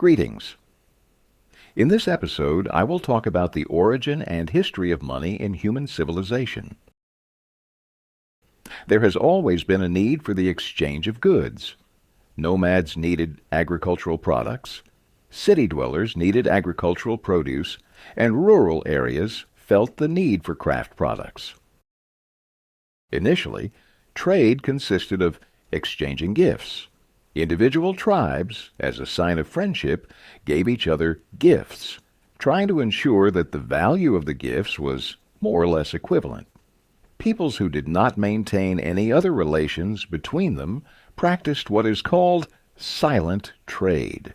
Greetings. In this episode, I will talk about the origin and history of money in human civilization. There has always been a need for the exchange of goods. Nomads needed agricultural products, city dwellers needed agricultural produce, and rural areas felt the need for craft products. Initially, trade consisted of exchanging gifts. Individual tribes, as a sign of friendship, gave each other gifts, trying to ensure that the value of the gifts was more or less equivalent. Peoples who did not maintain any other relations between them practiced what is called silent trade.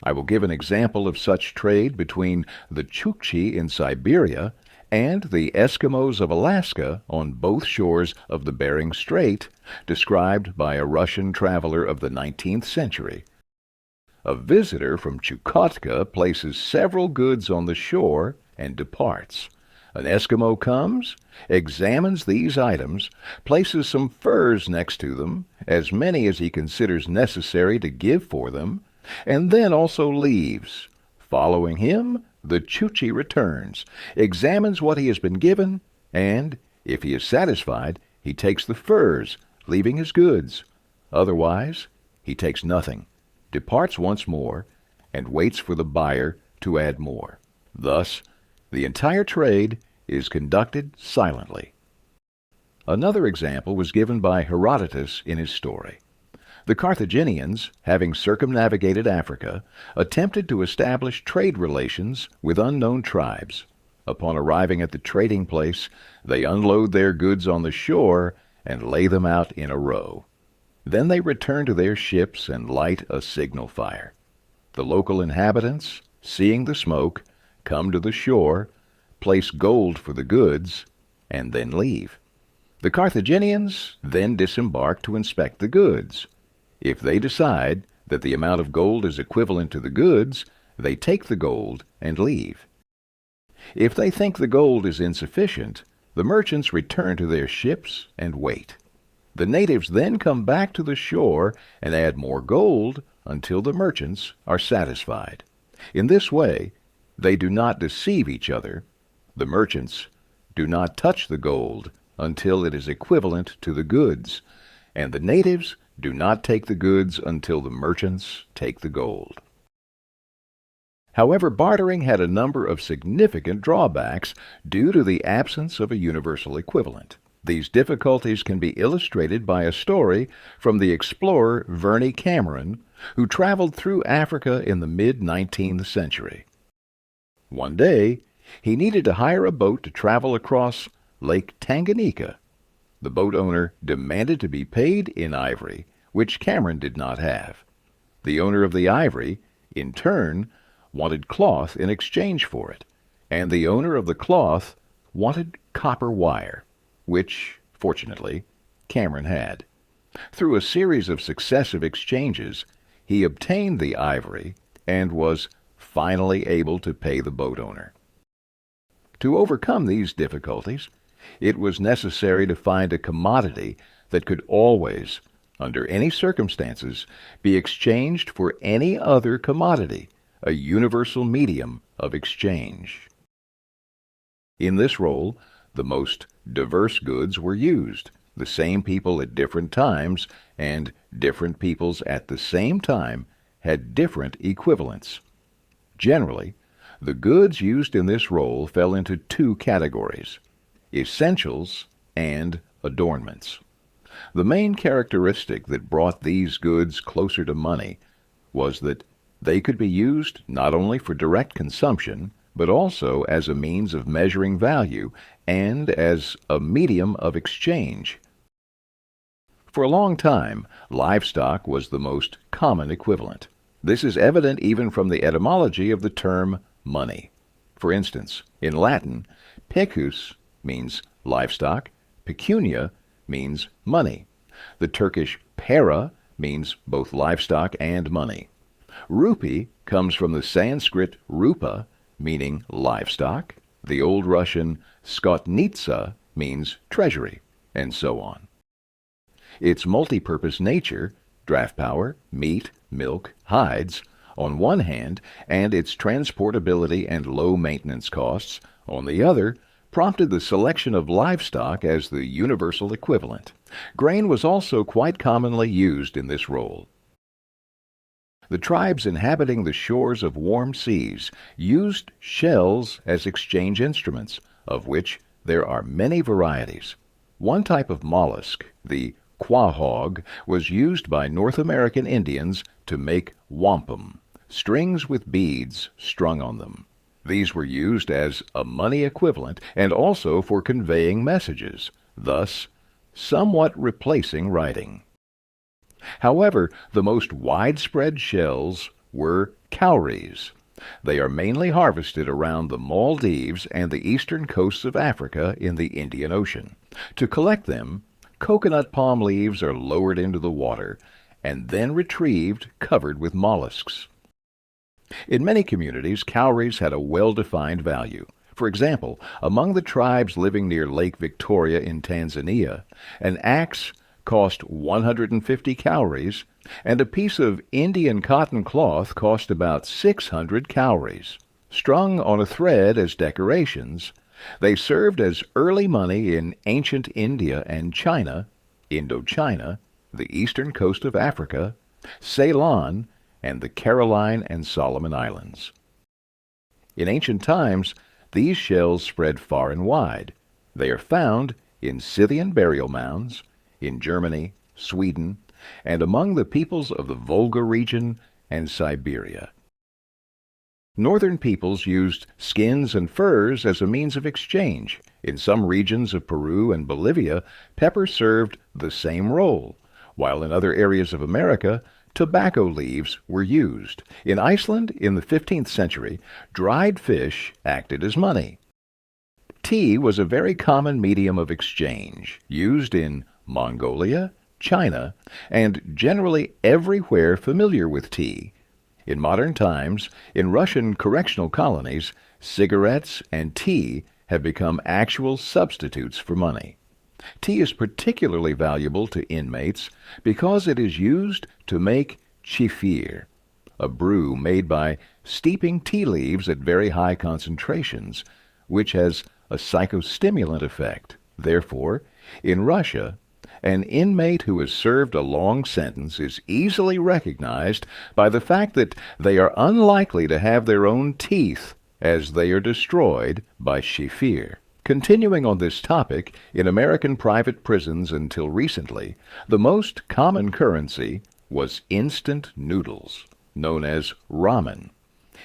I will give an example of such trade between the Chukchi in Siberia and the Eskimos of Alaska on both shores of the Bering Strait, described by a Russian traveler of the 19th century. A visitor from Chukotka places several goods on the shore and departs. An Eskimo comes, examines these items, places some furs next to them, as many as he considers necessary to give for them, and then also leaves. Following him, the Chukchi returns, examines what he has been given, and, if he is satisfied, he takes the furs, leaving his goods. Otherwise, he takes nothing, departs once more, and waits for the buyer to add more. Thus, the entire trade is conducted silently. Another example was given by Herodotus in his story. The Carthaginians, having circumnavigated Africa, attempted to establish trade relations with unknown tribes. Upon arriving at the trading place, they unload their goods on the shore and lay them out in a row. Then they return to their ships and light a signal fire. The local inhabitants, seeing the smoke, come to the shore, place gold for the goods, and then leave. The Carthaginians then disembark to inspect the goods. If they decide that the amount of gold is equivalent to the goods, they take the gold and leave. If they think the gold is insufficient, the merchants return to their ships and wait. The natives then come back to the shore and add more gold until the merchants are satisfied. In this way, they do not deceive each other. The merchants do not touch the gold until it is equivalent to the goods, and the natives do not take the goods until the merchants take the gold. However, bartering had a number of significant drawbacks due to the absence of a universal equivalent. These difficulties can be illustrated by a story from the explorer Verney Cameron, who traveled through Africa in the mid-19th century. One day, he needed to hire a boat to travel across Lake Tanganyika. The boat owner demanded to be paid in ivory, which Cameron did not have. The owner of the ivory, in turn, wanted cloth in exchange for it, and the owner of the cloth wanted copper wire, which, fortunately, Cameron had. Through a series of successive exchanges, he obtained the ivory and was finally able to pay the boat owner. To overcome these difficulties, it was necessary to find a commodity that could always, under any circumstances, be exchanged for any other commodity, a universal medium of exchange. In this role, the most diverse goods were used, the same people at different times, and different peoples at the same time had different equivalents. Generally, the goods used in this role fell into two categories: essentials and adornments. The main characteristic that brought these goods closer to money was that they could be used not only for direct consumption, but also as a means of measuring value and as a medium of exchange. For a long time, livestock was the most common equivalent. This is evident even from the etymology of the term money. For instance, in Latin, pecus means livestock, pecunia means money. The Turkish para means both livestock and money. Rupee comes from the Sanskrit rupa, meaning livestock. The Old Russian skotnitsa means treasury, and so on. Its multi-purpose nature, draft power, meat, milk, hides, on one hand, and its transportability and low maintenance costs, on the other, prompted the selection of livestock as the universal equivalent. Grain was also quite commonly used in this role. The tribes inhabiting the shores of warm seas used shells as exchange instruments, of which there are many varieties. One type of mollusk, the quahog, was used by North American Indians to make wampum, strings with beads strung on them. These were used as a money equivalent and also for conveying messages, thus somewhat replacing writing. However, the most widespread shells were cowries. They are mainly harvested around the Maldives and the eastern coasts of Africa in the Indian Ocean. To collect them, coconut palm leaves are lowered into the water and then retrieved covered with mollusks. In many communities, cowries had a well-defined value. For example, among the tribes living near Lake Victoria in Tanzania, an axe cost 150 cowries, and a piece of Indian cotton cloth cost about 600 cowries. Strung on a thread as decorations, they served as early money in ancient India and China, Indochina, the eastern coast of Africa, Ceylon, and the Caroline and Solomon Islands. In ancient times, these shells spread far and wide. They are found in Scythian burial mounds, in Germany, Sweden, and among the peoples of the Volga region and Siberia. Northern peoples used skins and furs as a means of exchange. In some regions of Peru and Bolivia, pepper served the same role, while in other areas of America, tobacco leaves were used. In Iceland, in the 15th century, dried fish acted as money. Tea was a very common medium of exchange, used in Mongolia, China, and generally everywhere familiar with tea. In modern times, in Russian correctional colonies, cigarettes and tea have become actual substitutes for money. Tea is particularly valuable to inmates because it is used to make chifir, a brew made by steeping tea leaves at very high concentrations, which has a psychostimulant effect. Therefore, in Russia, an inmate who has served a long sentence is easily recognized by the fact that they are unlikely to have their own teeth as they are destroyed by chifir. Continuing on this topic, in American private prisons until recently, the most common currency was instant noodles, known as ramen.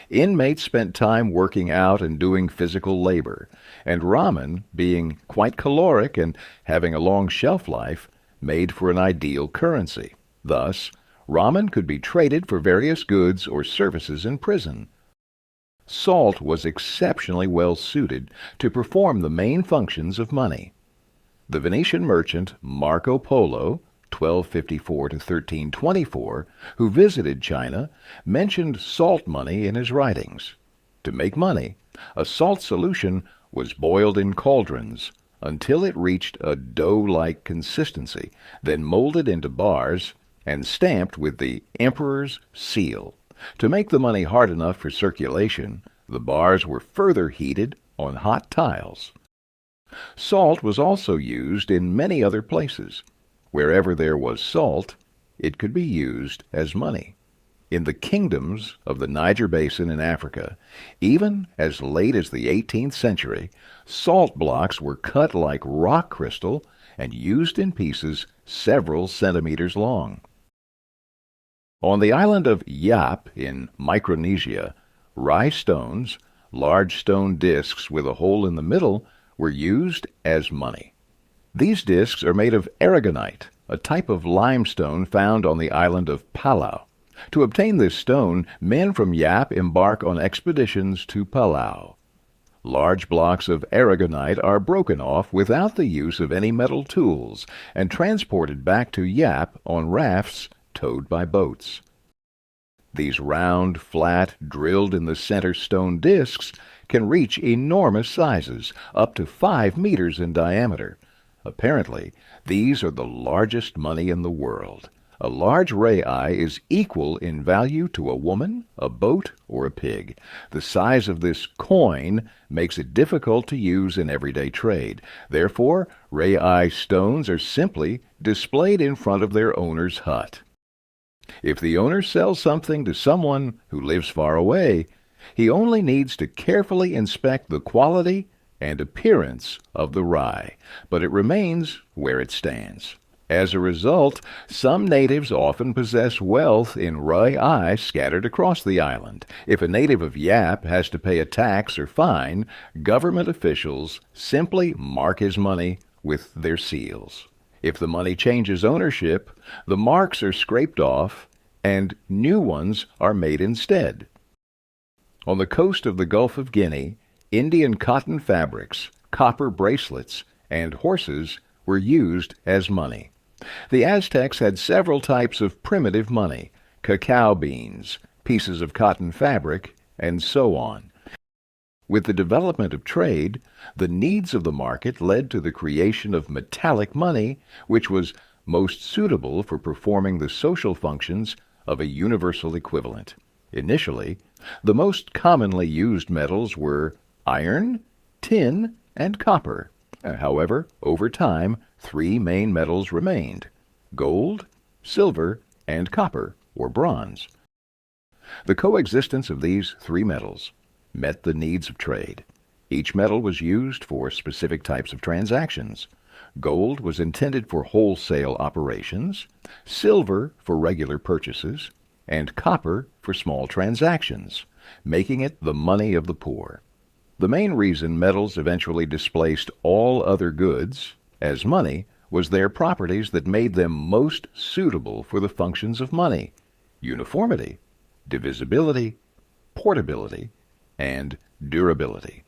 Inmates spent time working out and doing physical labor, and ramen, being quite caloric and having a long shelf life, made for an ideal currency. Thus, ramen could be traded for various goods or services in prison. Salt was exceptionally well suited to perform the main functions of money. The Venetian merchant Marco Polo, 1254 to 1324, who visited China, mentioned salt money in his writings. To make money, a salt solution was boiled in cauldrons until it reached a dough-like consistency, then molded into bars and stamped with the emperor's seal. To make the money hard enough for circulation, the bars were further heated on hot tiles. Salt was also used in many other places. Wherever there was salt, it could be used as money. In the kingdoms of the Niger Basin in Africa, even as late as the 18th century, salt blocks were cut like rock crystal and used in pieces several centimeters long. On the island of Yap in Micronesia, rye stones, large stone discs with a hole in the middle, were used as money. These discs are made of aragonite, a type of limestone found on the island of Palau. To obtain this stone, men from Yap embark on expeditions to Palau. Large blocks of aragonite are broken off without the use of any metal tools and transported back to Yap on rafts towed by boats. These round, flat, drilled-in-the-center stone discs can reach enormous sizes, up to 5 meters in diameter. Apparently, these are the largest money in the world. A large rei is equal in value to a woman, a boat, or a pig. The size of this coin makes it difficult to use in everyday trade. Therefore, rei stones are simply displayed in front of their owner's hut. If the owner sells something to someone who lives far away, he only needs to carefully inspect the quality and appearance of the rye, but it remains where it stands. As a result, some natives often possess wealth in rei scattered across the island. If a native of Yap has to pay a tax or fine, government officials simply mark his money with their seals. If the money changes ownership, the marks are scraped off and new ones are made instead. On the coast of the Gulf of Guinea, Indian cotton fabrics, copper bracelets, and horses were used as money. The Aztecs had several types of primitive money: cacao beans, pieces of cotton fabric, and so on. With the development of trade, the needs of the market led to the creation of metallic money, which was most suitable for performing the social functions of a universal equivalent. Initially, the most commonly used metals were iron, tin, and copper. However, over time, three main metals remained: gold, silver, and copper, or bronze. The coexistence of these three metals met the needs of trade. Each metal was used for specific types of transactions. Gold was intended for wholesale operations, silver for regular purchases, and copper for small transactions, making it the money of the poor. The main reason metals eventually displaced all other goods as money was their properties that made them most suitable for the functions of money: uniformity, divisibility, portability, and durability.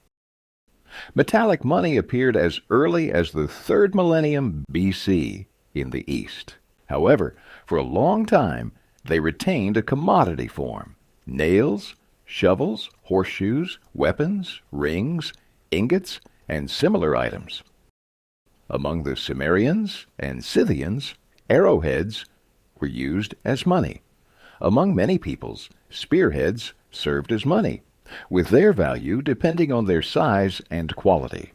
Metallic money appeared as early as the 3rd millennium BC in the East. However, for a long time, they retained a commodity form: nails, shovels, horseshoes, weapons, rings, ingots, and similar items. Among the Sumerians and Scythians, arrowheads were used as money. Among many peoples, spearheads served as money, with their value depending on their size and quality.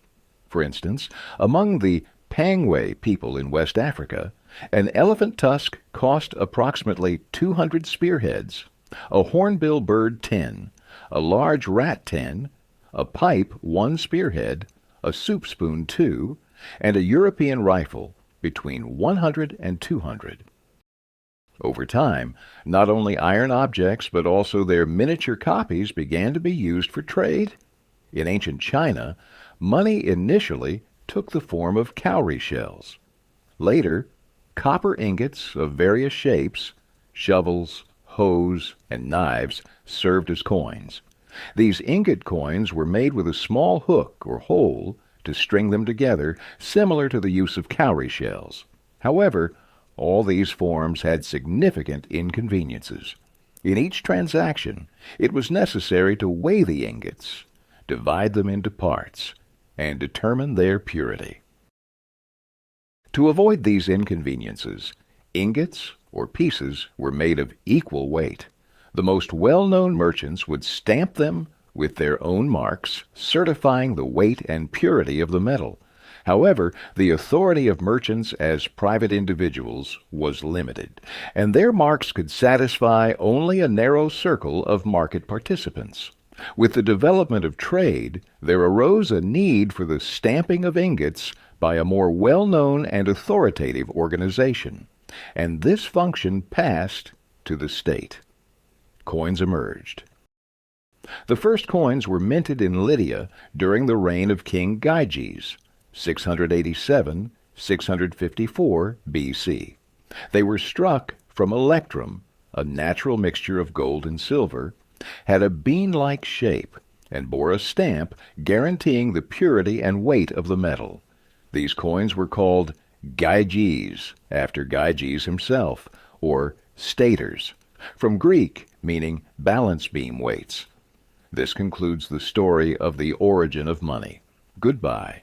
For instance, among the Pangwe people in West Africa, an elephant tusk cost approximately 200 spearheads, a hornbill bird 10, a large rat 10, a pipe 1 spearhead, a soup spoon 2, and a European rifle between 100 and 200. Over time, not only iron objects but also their miniature copies began to be used for trade. In ancient China, money initially took the form of cowrie shells. Later, copper ingots of various shapes, shovels, hoes, and knives served as coins. These ingot coins were made with a small hook or hole to string them together, similar to the use of cowrie shells. However, all these forms had significant inconveniences. In each transaction, it was necessary to weigh the ingots, divide them into parts, and determine their purity. To avoid these inconveniences, ingots or pieces were made of equal weight. The most well-known merchants would stamp them with their own marks, certifying the weight and purity of the metal. However, the authority of merchants as private individuals was limited, and their marks could satisfy only a narrow circle of market participants. With the development of trade, there arose a need for the stamping of ingots by a more well-known and authoritative organization, and this function passed to the state. Coins emerged. The first coins were minted in Lydia during the reign of King Gyges, 687-654 BC. They were struck from electrum, a natural mixture of gold and silver, had a bean-like shape, and bore a stamp guaranteeing the purity and weight of the metal. These coins were called gyges, after Gyges himself, or staters, from Greek meaning balance beam weights. This concludes the story of the origin of money. Goodbye.